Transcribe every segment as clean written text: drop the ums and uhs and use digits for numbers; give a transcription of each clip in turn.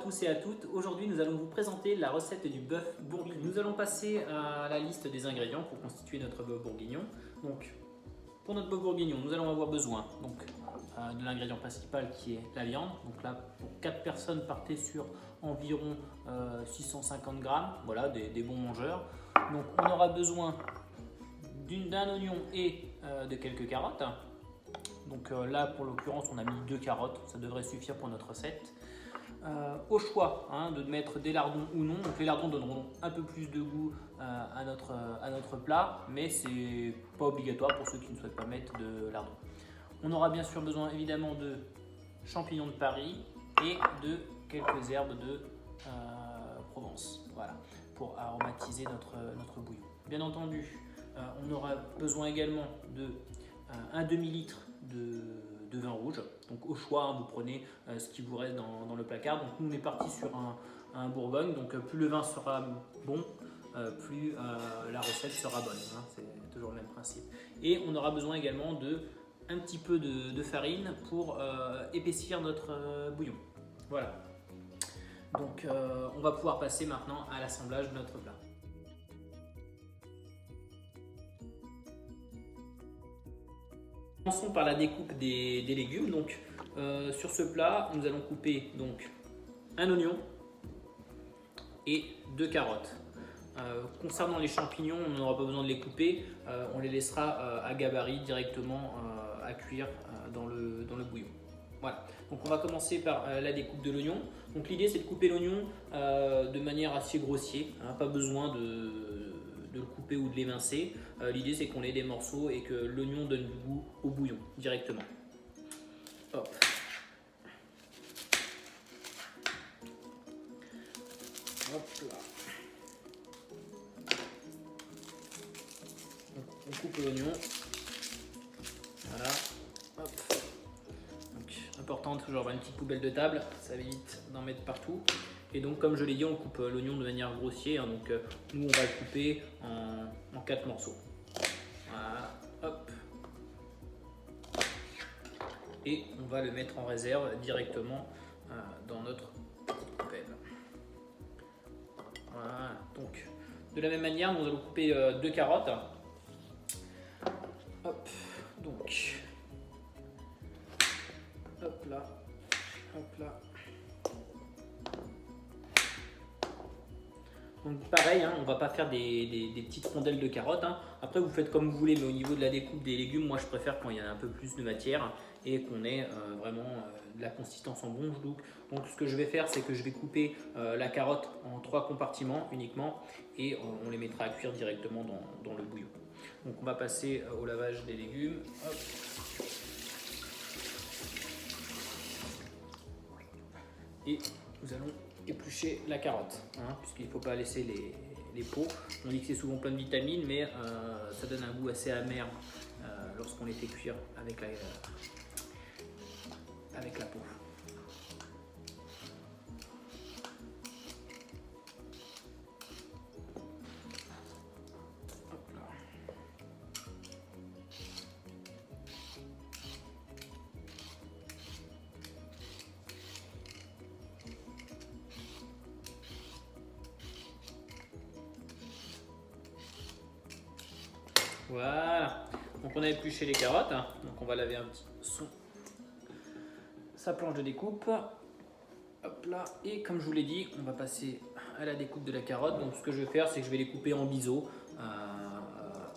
tous et à toutes, aujourd'hui nous allons vous présenter la recette du bœuf bourguignon. Nous allons passer à la liste des ingrédients pour constituer notre bœuf bourguignon. Donc, pour notre bœuf bourguignon, nous allons avoir besoin de l'ingrédient principal qui est la viande. Donc là, pour 4 personnes, partez sur environ 650 grammes, voilà, des bons mangeurs. Donc on aura besoin d'un oignon et de quelques carottes. Donc là, pour l'occurrence, on a mis 2 carottes, ça devrait suffire pour notre recette. Au choix de mettre des lardons ou non. Donc les lardons donneront un peu plus de goût à notre plat, mais c'est pas obligatoire pour ceux qui ne souhaitent pas mettre de lardons. On aura bien sûr besoin évidemment de champignons de Paris et de quelques herbes de Provence, voilà, pour aromatiser notre bouillon. Bien entendu, on aura besoin également de un demi-litre de vin rouge. Donc au choix, vous prenez ce qui vous reste dans le placard. Donc nous on est parti sur un Bourgogne, donc plus le vin sera bon, plus la recette sera bonne, c'est toujours le même principe. Et on aura besoin également de un petit peu de farine pour épaissir notre bouillon. Voilà. Donc on va pouvoir passer maintenant à l'assemblage de notre plat. Commençons par la découpe des légumes. Donc, sur ce plat, nous allons couper donc, un oignon et 2 carottes. Concernant les champignons, on n'aura pas besoin de les couper, on les laissera à gabarit directement à cuire dans le bouillon. Voilà. Donc on va commencer par la découpe de l'oignon. Donc l'idée c'est de couper l'oignon de manière assez grossière, pas besoin de le couper ou de l'émincer. L'idée c'est qu'on ait des morceaux et que l'oignon donne du goût au bouillon directement. Hop. Hop là. On coupe l'oignon. Voilà. Hop. Donc, important de toujours avoir une petite poubelle de table, ça évite d'en mettre partout. Et donc comme je l'ai dit, on coupe l'oignon de manière grossière, donc nous on va le couper en 4 morceaux. Voilà, hop. Et on va le mettre en réserve directement dans notre poubelle. Voilà, donc de la même manière, nous allons couper 2 carottes. Hop, donc, hop là, hop là. Donc pareil, on ne va pas faire des petites rondelles de carottes. Après vous faites comme vous voulez, mais au niveau de la découpe des légumes, moi je préfère quand il y a un peu plus de matière et qu'on ait vraiment de la consistance en bon. Donc ce que je vais faire, c'est que je vais couper la carotte en 3 compartiments uniquement et on les mettra à cuire directement dans le bouillon. Donc on va passer au lavage des légumes. Hop. Et nous allons éplucher la carotte, puisqu'il ne faut pas laisser les peaux. On dit que c'est souvent plein de vitamines, mais ça donne un goût assez amer lorsqu'on les fait cuire avec la peau. Hop là. Voilà, donc on a épluché les carottes, donc on va laver un petit sa planche de découpe. Hop là, et comme je vous l'ai dit, on va passer à la découpe de la carotte. Donc ce que je vais faire, c'est que je vais les couper en biseaux.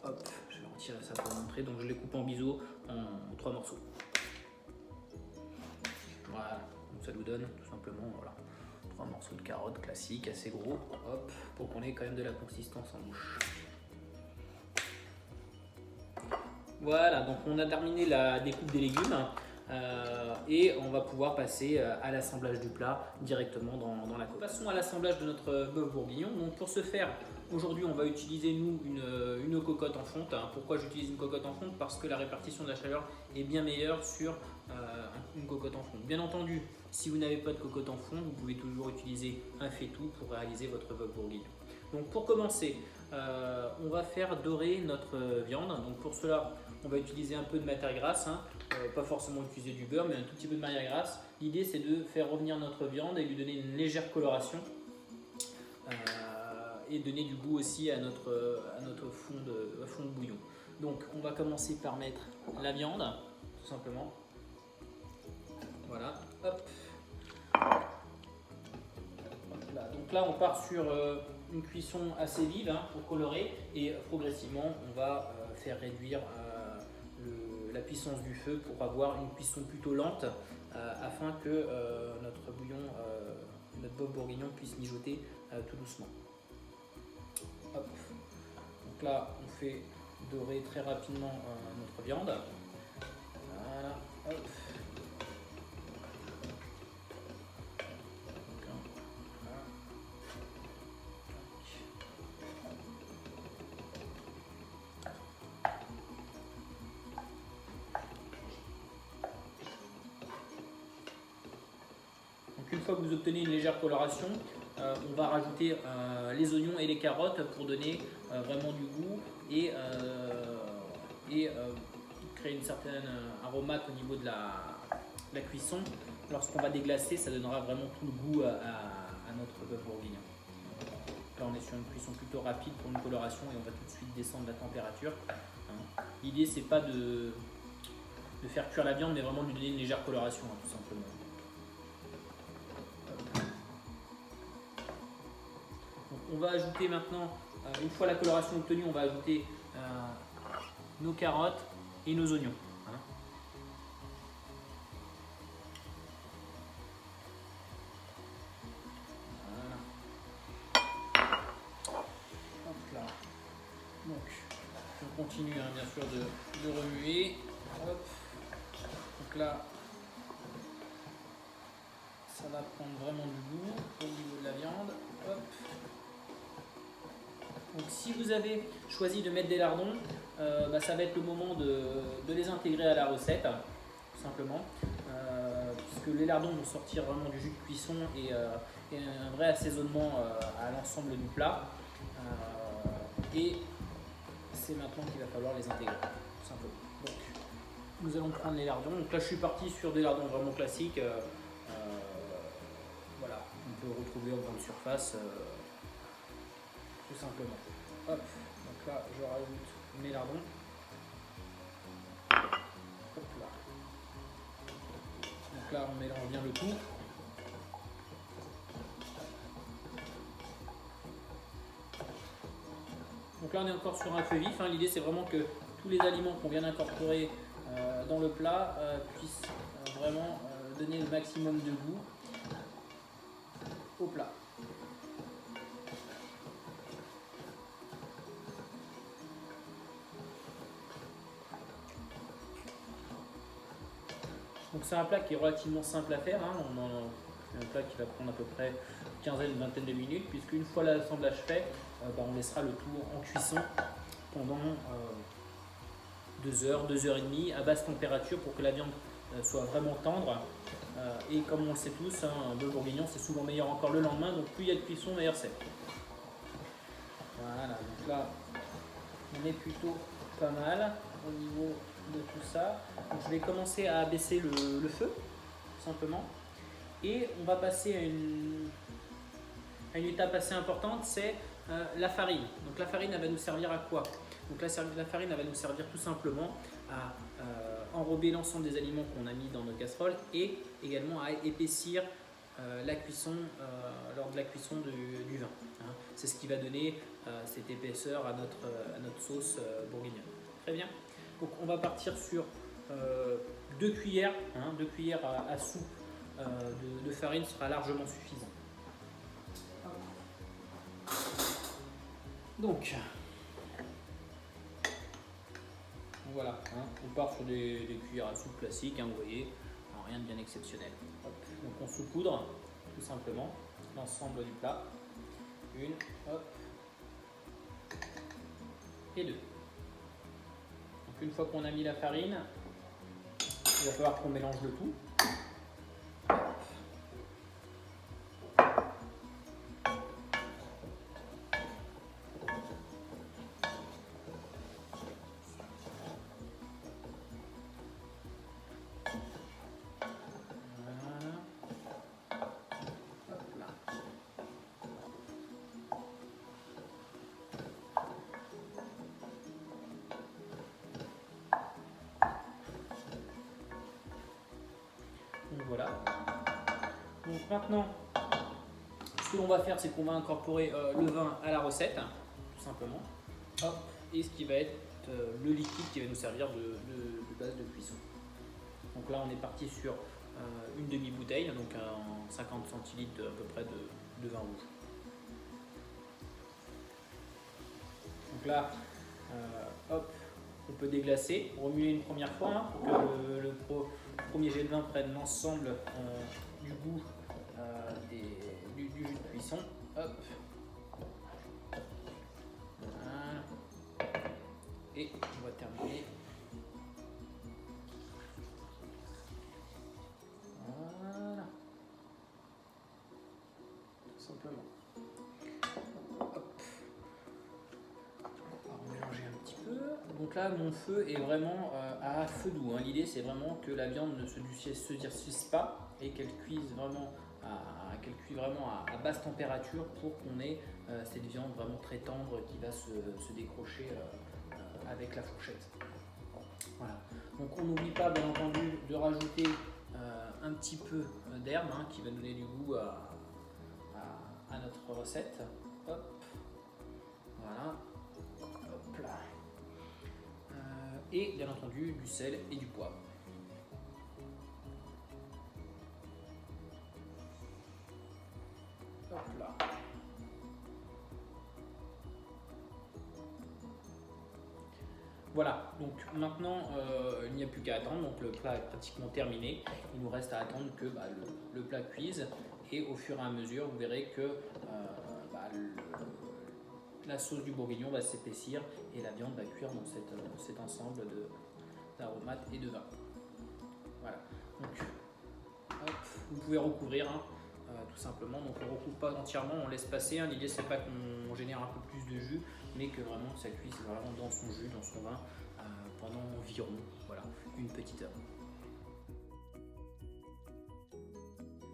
Hop, je vais retirer ça pour vous montrer. Donc je les coupe en biseaux en 3 morceaux. Voilà, donc ça nous donne tout simplement 3 morceaux de carottes classiques, assez gros, hop, pour qu'on ait quand même de la consistance en bouche. Voilà, donc on a terminé la découpe des légumes et on va pouvoir passer à l'assemblage du plat directement dans la coque. Passons à l'assemblage de notre bœuf bourguignon. Donc pour ce faire, aujourd'hui on va utiliser nous une cocotte en fonte. Pourquoi j'utilise une cocotte en fonte? Parce que la répartition de la chaleur est bien meilleure sur une cocotte en fonte. Bien entendu, si vous n'avez pas de cocotte en fonte, vous pouvez toujours utiliser un faitout pour réaliser votre bœuf bourguignon. Donc pour commencer, on va faire dorer notre viande. Donc pour cela, on va utiliser un peu de matière grasse, hein. Pas forcément utiliser du beurre, mais un tout petit peu de matière grasse. L'idée c'est de faire revenir notre viande et lui donner une légère coloration et donner du goût aussi à notre fond de bouillon. Donc on va commencer par mettre la viande, tout simplement. Voilà, hop. Là. Donc là on part sur une cuisson assez vive, hein, pour colorer, et progressivement on va faire réduire la puissance du feu pour avoir une cuisson plutôt lente afin que notre bouillon, notre bœuf bourguignon puisse mijoter tout doucement. Hop. Donc là on fait dorer très rapidement notre viande. Voilà, hop. Une fois que vous obtenez une légère coloration, on va rajouter les oignons et les carottes pour donner vraiment du goût et créer une certaine aromate au niveau de la cuisson. Lorsqu'on va déglacer, ça donnera vraiment tout le goût à notre bœuf bourguignon. Là, on est sur une cuisson plutôt rapide pour une coloration et on va tout de suite descendre la température. L'idée, c'est pas de faire cuire la viande, mais vraiment de lui donner une légère coloration, tout simplement. On va ajouter maintenant, une fois la coloration obtenue, on va ajouter nos carottes et nos oignons. Voilà. Hop là. Donc, on continue, hein, bien sûr de remuer. Hop. Donc là, ça va prendre vraiment du goût au niveau de la viande. Hop. Donc si vous avez choisi de mettre des lardons, ça va être le moment de les intégrer à la recette, tout simplement, puisque les lardons vont sortir vraiment du jus de cuisson et un vrai assaisonnement à l'ensemble du plat. Et c'est maintenant qu'il va falloir les intégrer, tout simplement. Donc, nous allons prendre les lardons. Donc là, je suis parti sur des lardons vraiment classiques. Voilà, on peut retrouver en grande surface. Tout simplement. Hop, donc là je rajoute mes lardons. Hop là. Donc là on mélange bien le tout. Donc là on est encore sur un feu vif, hein. L'idée c'est vraiment que tous les aliments qu'on vient d'incorporer dans le plat puissent vraiment donner le maximum de goût au plat. Donc c'est un plat qui est relativement simple à faire, hein. C'est un plat qui va prendre à peu près une quinzaine, une vingtaine de minutes, puisqu'une fois l'assemblage fait, on laissera le tout en cuisson pendant 2 heures, 2 heures et demie à basse température pour que la viande soit vraiment tendre. Et comme on le sait tous, hein, un bœuf bourguignon c'est souvent meilleur encore le lendemain, donc plus il y a de cuisson, meilleur c'est. Voilà, donc là on est plutôt pas mal au niveau de tout ça. Donc je vais commencer à baisser le feu, tout simplement. Et on va passer à une étape assez importante, c'est la farine. Donc la farine, elle va nous servir à quoi? Donc la farine, elle va nous servir tout simplement à enrober l'ensemble des aliments qu'on a mis dans nos casseroles et également à épaissir la cuisson lors de la cuisson du vin. Hein. C'est ce qui va donner cette épaisseur à notre sauce bourguignonne. Très bien. Donc on va partir sur 2 cuillères, hein, 2 cuillères à soupe de farine sera largement suffisant. Donc voilà, hein, on part sur des cuillères à soupe classiques, hein, vous voyez, alors, rien de bien exceptionnel. Hop. Donc on saupoudre tout simplement l'ensemble du plat. 1, hop, et 2. Donc une fois qu'on a mis la farine, il va falloir qu'on mélange le tout. Voilà. Donc maintenant, ce que l'on va faire, c'est qu'on va incorporer le vin à la recette, tout simplement. Hop. Et ce qui va être le liquide qui va nous servir de base de cuisson. Donc là, on est parti sur une demi-bouteille, donc 50 centilitres à peu près de vin rouge. Donc là, hop, on peut déglacer, remuer une première fois hein, pour que le premier jet de vin prenne l'ensemble du goût du jus de cuisson. Hop. Voilà. Et on va terminer. Voilà. Tout simplement. Hop. On va mélanger un petit peu. Donc là, mon feu est vraiment à feu doux. Hein. L'idée, c'est vraiment que la viande ne se durcisse pas et qu'elle cuise vraiment à basse température pour qu'on ait cette viande vraiment très tendre qui va se décrocher avec la fourchette. Voilà. Donc on n'oublie pas bien entendu de rajouter un petit peu d'herbe hein, qui va donner du goût à notre recette. Hop. Voilà. Hop là. Et bien entendu du sel et du poivre. Hop là. Voilà, donc maintenant il n'y a plus qu'à attendre, donc le plat est pratiquement terminé. Il nous reste à attendre que le plat cuise et au fur et à mesure vous verrez que la sauce du bourguignon va s'épaissir et la viande va cuire dans cet ensemble d'aromates et de vin. Voilà, donc hop, vous pouvez recouvrir hein, tout simplement, donc on ne recouvre pas entièrement, on laisse passer, hein. L'idée c'est pas qu'on génère un peu plus de jus, mais que vraiment ça cuise vraiment dans son jus, dans son vin, pendant environ une petite heure.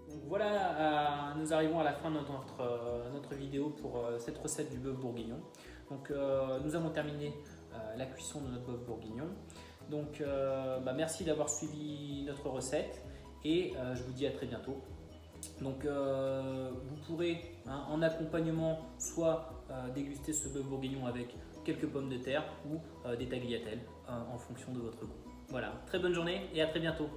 Donc voilà, nous arrivons à la fin de notre vidéo pour cette recette du bœuf bourguignon. Donc nous avons terminé la cuisson de notre bœuf bourguignon. Donc merci d'avoir suivi notre recette et je vous dis à très bientôt. Donc vous pourrez en accompagnement soit déguster ce bœuf bourguignon avec quelques pommes de terre ou des tagliatelles en fonction de votre goût. Voilà, très bonne journée et à très bientôt.